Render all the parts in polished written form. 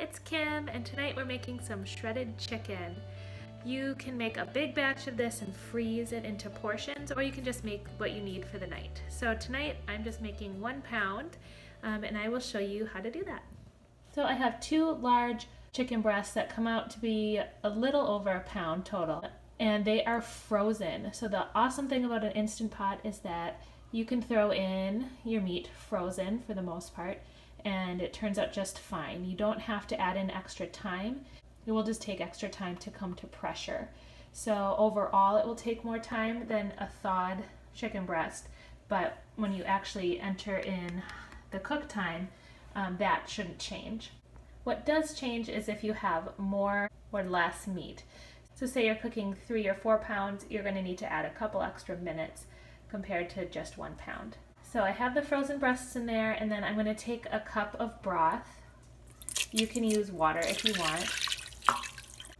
it's Kim, and tonight we're making some shredded chicken. You can make a big batch of this and freeze it into portions, or you can just make what you need for the night. So tonight I'm just making 1 pound, and I will show you how to do that. So I have 2 large chicken breasts that come out to be a little over 1 pound total, and they are frozen. So the awesome thing about an Instant Pot is that you can throw in your meat frozen for the most part, and it turns out just fine. You don't have to add in extra time. It will just take extra time to come to pressure. So overall it will take more time than a thawed chicken breast, but when you actually enter in the cook time, that shouldn't change. What does change is if you have more or less meat. So say you're cooking 3 or 4 pounds, you're going to need to add a couple extra minutes compared to just 1 pound. So I have the frozen breasts in there, and then I'm going to take a cup of broth. You can use water if you want.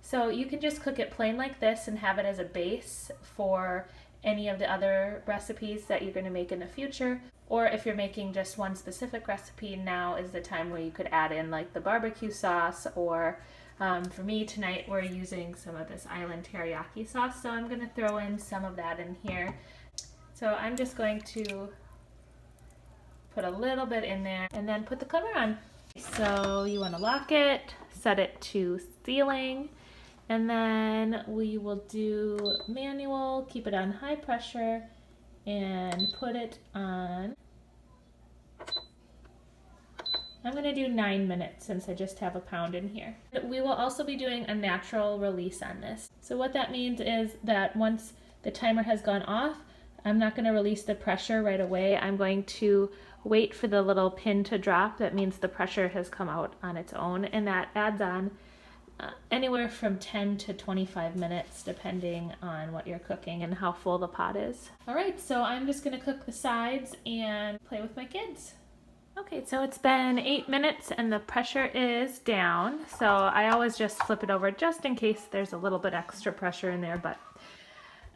So you can just cook it plain like this and have it as a base for any of the other recipes that you're going to make in the future. Or if you're making just one specific recipe, now is the time where you could add in like the barbecue sauce, or for me tonight we're using some of this island teriyaki sauce, so I'm going to throw in some of that in here. So I'm just going to put a little bit in there and then put the cover on. So you want to lock it, set it to sealing, and then we will do manual, keep it on high pressure, and put it on. I'm going to do 9 minutes since I just have 1 pound in here. We will also be doing a natural release on this. So what that means is that once the timer has gone off, I'm not going to release the pressure right away. I'm going to wait for the little pin to drop. That means the pressure has come out on its own, and that adds on anywhere from 10 to 25 minutes depending on what you're cooking and how full the pot is. Alright, so I'm just going to cook the sides and play with my kids. Okay, so it's been 8 minutes and the pressure is down, so I always just flip it over just in case there's a little bit extra pressure in there, but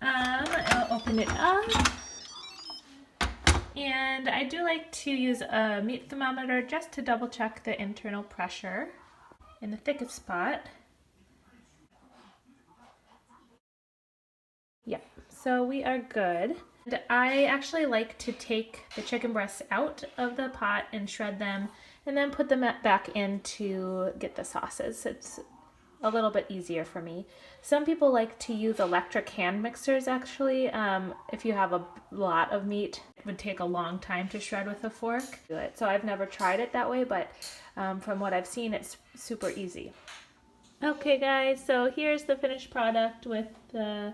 I'll open it up. And I do like to use a meat thermometer just to double check the internal pressure in the thickest spot. Yeah, so we are good. And I actually like to take the chicken breasts out of the pot and shred them and then put them back in to get the sauces. It's a little bit easier for me. Some people like to use electric hand mixers actually. If you have a lot of meat, it would take a long time to shred with a fork. So I've never tried it that way, but from what I've seen, it's super easy. Okay guys, so here's the finished product with the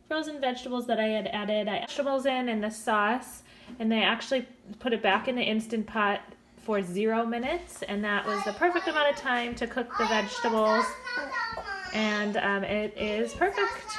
frozen vegetables that I had added. I added vegetables in the sauce, and they actually put it back in the Instant Pot for 0 minutes, and that was the perfect amount of time to cook the vegetables, and it is perfect.